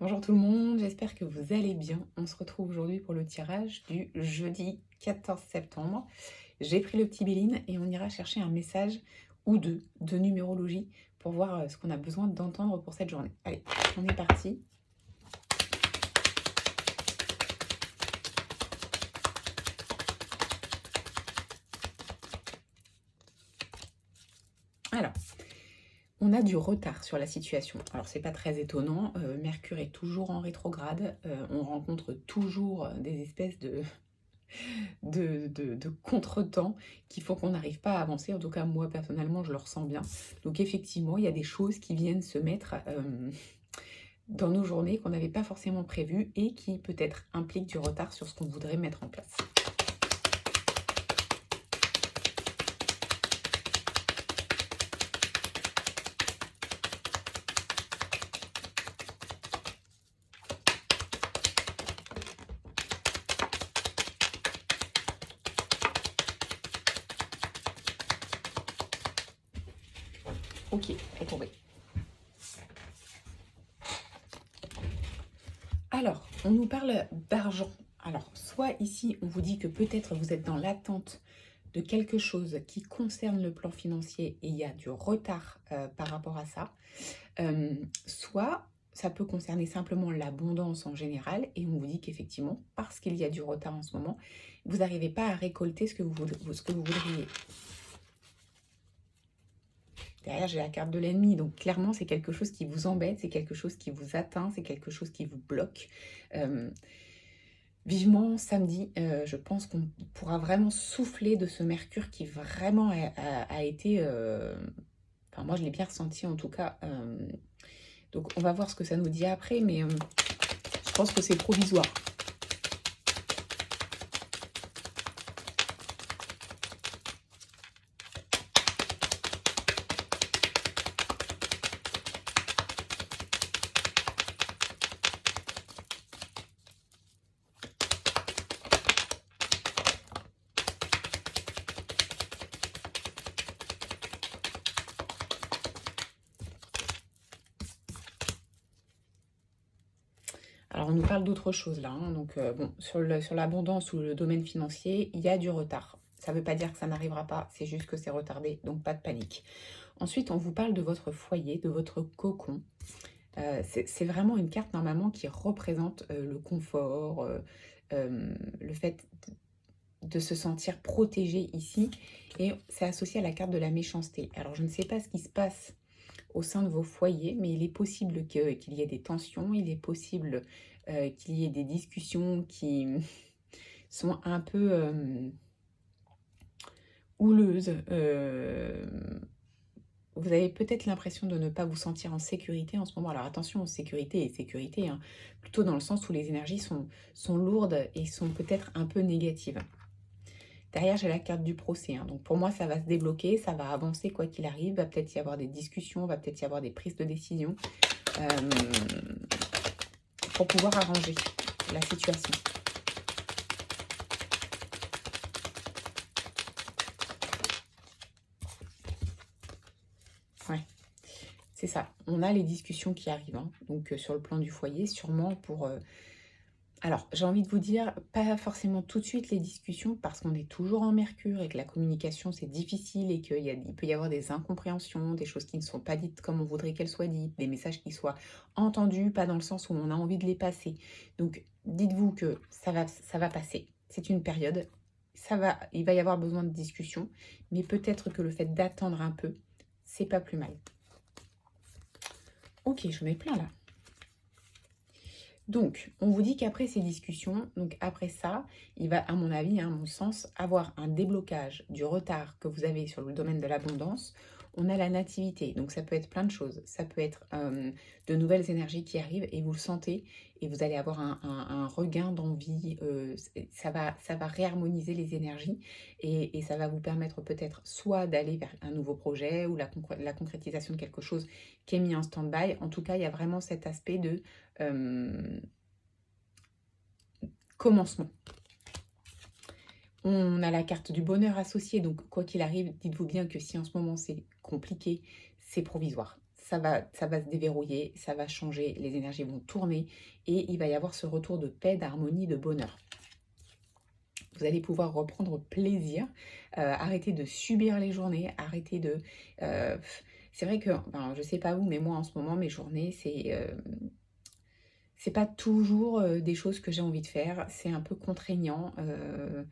Bonjour tout le monde, j'espère que vous allez bien. On se retrouve aujourd'hui pour le tirage du jeudi 14 septembre. J'ai pris le petit Béline et on ira chercher un message ou deux de numérologie pour voir ce qu'on a besoin d'entendre pour cette journée. Allez, on est parti. Alors, on a du retard sur la situation. Alors, c'est pas très étonnant. Mercure est toujours en rétrograde. On rencontre toujours des espèces de contretemps qui font qu'on n'arrive pas à avancer. En tout cas, moi, personnellement, je le ressens bien. Donc, effectivement, il y a des choses qui viennent se mettre dans nos journées qu'on n'avait pas forcément prévues et qui, peut-être, impliquent du retard sur ce qu'on voudrait mettre en place. Ok, fait tomber. Alors, on nous parle d'argent. Alors, soit ici, on vous dit que peut-être vous êtes dans l'attente de quelque chose qui concerne le plan financier et il y a du retard par rapport à ça. Soit ça peut concerner simplement l'abondance en général et on vous dit qu'effectivement, parce qu'il y a du retard en ce moment, vous n'arrivez pas à récolter ce que vous voudriez. Derrière, j'ai la carte de l'ennemi, donc clairement, c'est quelque chose qui vous embête, c'est quelque chose qui vous atteint, c'est quelque chose qui vous bloque. Vivement samedi, je pense qu'on pourra vraiment souffler de ce Mercure qui vraiment a été... Enfin, moi, je l'ai bien ressenti en tout cas. Donc, on va voir ce que ça nous dit après, mais je pense que c'est provisoire. Alors, on nous parle d'autre chose là. Donc, bon, sur l'abondance ou le domaine financier, il y a du retard. Ça ne veut pas dire que ça n'arrivera pas, c'est juste que c'est retardé, donc pas de panique. Ensuite, on vous parle de votre foyer, de votre cocon. C'est vraiment une carte normalement qui représente le confort, le fait de se sentir protégé ici. Et c'est associé à la carte de la méchanceté. Alors, je ne sais pas ce qui se passe au sein de vos foyers, mais il est possible qu'il y ait des tensions, il est possible qu'il y ait des discussions qui sont un peu houleuses. Vous avez peut-être l'impression de ne pas vous sentir en sécurité en ce moment. Alors attention, sécurité et sécurité, hein, plutôt dans le sens où les énergies sont lourdes et sont peut-être un peu négatives. Derrière, j'ai la carte du procès. Hein. Donc pour moi, ça va se débloquer, ça va avancer quoi qu'il arrive. Va peut-être y avoir des discussions, va peut-être y avoir des prises de décision pour pouvoir arranger la situation. Ouais, c'est ça. On a les discussions qui arrivent. Hein. Donc sur le plan du foyer, sûrement pour... Alors, j'ai envie de vous dire, pas forcément tout de suite les discussions, parce qu'on est toujours en Mercure et que la communication, c'est difficile et qu'il peut y avoir des incompréhensions, des choses qui ne sont pas dites comme on voudrait qu'elles soient dites, des messages qui soient entendus, pas dans le sens où on a envie de les passer. Donc, dites-vous que ça va passer. C'est une période. Il va y avoir besoin de discussion, mais peut-être que le fait d'attendre un peu, c'est pas plus mal. Ok, je mets plein là. Donc, on vous dit qu'après ces discussions, donc après ça, il va, à mon avis, à mon sens, avoir un déblocage du retard que vous avez sur le domaine de l'abondance. On a la nativité, donc ça peut être plein de choses. Ça peut être de nouvelles énergies qui arrivent et vous le sentez et vous allez avoir un regain d'envie. Ça va réharmoniser les énergies et ça va vous permettre peut-être soit d'aller vers un nouveau projet ou la concrétisation de quelque chose qui est mis en stand-by. En tout cas, il y a vraiment cet aspect de commencement. On a la carte du bonheur associée, donc quoi qu'il arrive, dites-vous bien que si en ce moment c'est compliqué, c'est provisoire. ça va se déverrouiller, ça va changer, les énergies vont tourner et il va y avoir ce retour de paix, d'harmonie, de bonheur. Vous allez pouvoir reprendre plaisir, arrêter de subir les journées, arrêter de... euh, c'est vrai que, ben, je sais pas vous, mais moi en ce moment, mes journées, c'est pas toujours des choses que j'ai envie de faire, c'est un peu contraignant. Alors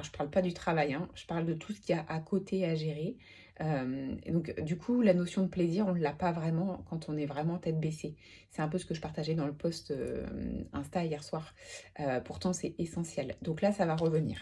je parle pas du travail, hein, je parle de tout ce qu'il y a à côté à gérer. Et donc du coup, la notion de plaisir, on ne l'a pas vraiment quand on est vraiment tête baissée. C'est un peu ce que je partageais dans le post Insta hier soir. Pourtant, c'est essentiel. Donc là, ça va revenir.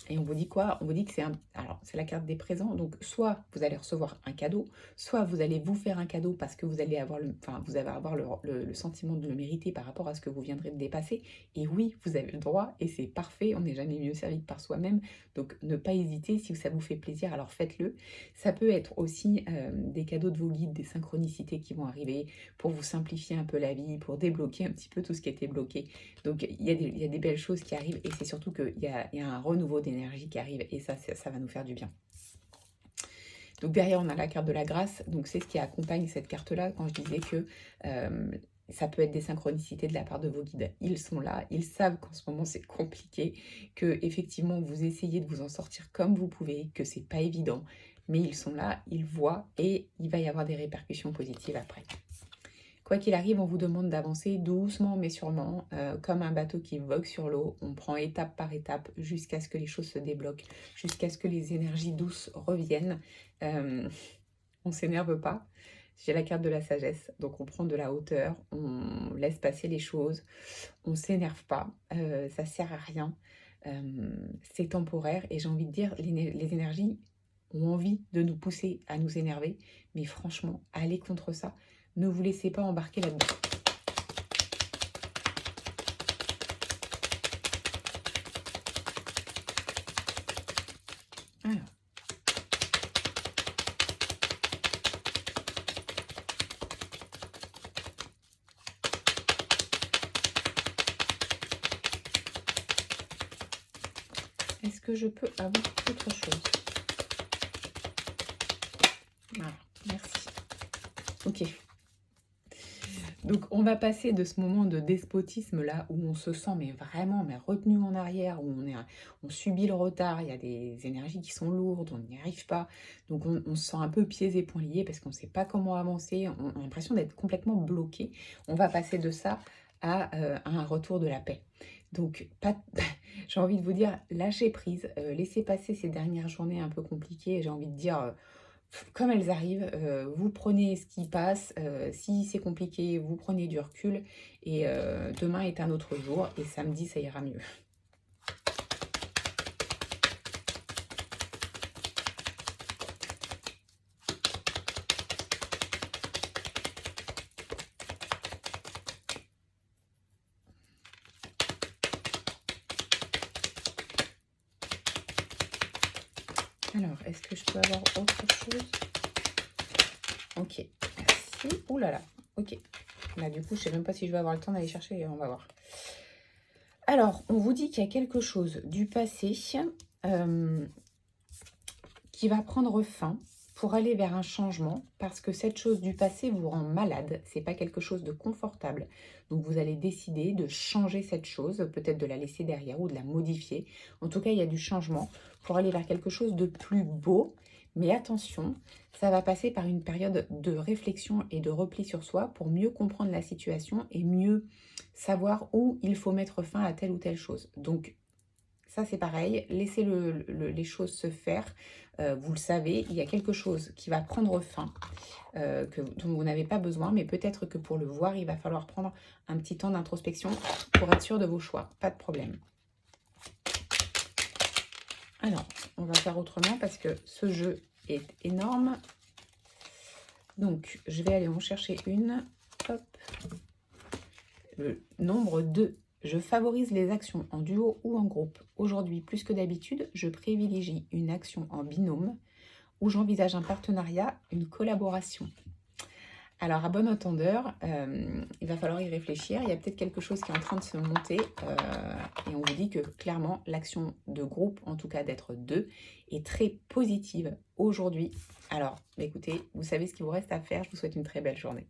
Et on vous dit quoi? On vous dit que alors, c'est la carte des présents. Donc, soit vous allez recevoir un cadeau, soit vous allez vous faire un cadeau parce que vous allez avoir vous allez avoir le sentiment de le mériter par rapport à ce que vous viendrez de dépasser. Et oui, vous avez le droit et c'est parfait. On n'est jamais mieux servi que par soi-même. Donc, ne pas hésiter. Si ça vous fait plaisir, alors faites-le. Ça peut être aussi des cadeaux de vos guides, des synchronicités qui vont arriver pour vous simplifier un peu la vie, pour débloquer un petit peu tout ce qui était bloqué. Donc, il y a des belles choses qui arrivent et c'est surtout qu'il y a un renouveau d'énergie qui arrive et ça va nous faire du bien. Donc, derrière, on a la carte de la grâce. Donc, c'est ce qui accompagne cette carte-là quand je disais que ça peut être des synchronicités de la part de vos guides. Ils sont là, ils savent qu'en ce moment, c'est compliqué, que effectivement vous essayez de vous en sortir comme vous pouvez, que c'est pas évident, mais ils sont là, ils voient et il va y avoir des répercussions positives après. Quoi qu'il arrive, on vous demande d'avancer doucement mais sûrement, comme un bateau qui vogue sur l'eau. On prend étape par étape jusqu'à ce que les choses se débloquent, jusqu'à ce que les énergies douces reviennent. On ne s'énerve pas. J'ai la carte de la sagesse, donc on prend de la hauteur, on laisse passer les choses, on ne s'énerve pas, ça ne sert à rien. C'est temporaire et j'ai envie de dire, les énergies ont envie de nous pousser à nous énerver, mais franchement, allez contre ça. Ne vous laissez pas embarquer là-dedans. Alors. Est-ce que je peux avoir autre chose? Voilà, merci. Ok. Donc, on va passer de ce moment de despotisme là où on se sent vraiment retenu en arrière, où on subit le retard, il y a des énergies qui sont lourdes, on n'y arrive pas. Donc, on se sent un peu pieds et poings liés parce qu'on ne sait pas comment avancer, on a l'impression d'être complètement bloqué. On va passer de ça à un retour de la paix. Donc, j'ai envie de vous dire, lâchez prise, laissez passer ces dernières journées un peu compliquées. J'ai envie de dire comme elles arrivent, vous prenez ce qui passe, si c'est compliqué, vous prenez du recul et demain est un autre jour et samedi, ça ira mieux. Alors, est-ce que je peux avoir autre chose? Ok, merci. Ouh là là, ok. Là, du coup, je sais même pas si je vais avoir le temps d'aller chercher, on va voir. Alors, on vous dit qu'il y a quelque chose du passé qui va prendre fin pour aller vers un changement parce que cette chose du passé vous rend malade, c'est pas quelque chose de confortable. Donc vous allez décider de changer cette chose, peut-être de la laisser derrière ou de la modifier. En tout cas, il y a du changement pour aller vers quelque chose de plus beau. Mais attention, ça va passer par une période de réflexion et de repli sur soi pour mieux comprendre la situation et mieux savoir où il faut mettre fin à telle ou telle chose. Donc ça, c'est pareil, laissez les choses se faire. Vous le savez, il y a quelque chose qui va prendre fin, dont vous n'avez pas besoin, mais peut-être que pour le voir, il va falloir prendre un petit temps d'introspection pour être sûr de vos choix. Pas de problème. Alors, on va faire autrement parce que ce jeu est énorme. Donc, je vais aller en chercher une. Hop. Le nombre 2. Je favorise les actions en duo ou en groupe. Aujourd'hui, plus que d'habitude, je privilégie une action en binôme où j'envisage un partenariat, une collaboration. Alors, à bon entendeur, il va falloir y réfléchir. Il y a peut-être quelque chose qui est en train de se monter et on vous dit que clairement, l'action de groupe, en tout cas d'être deux, est très positive aujourd'hui. Alors, écoutez, vous savez ce qu'il vous reste à faire. Je vous souhaite une très belle journée.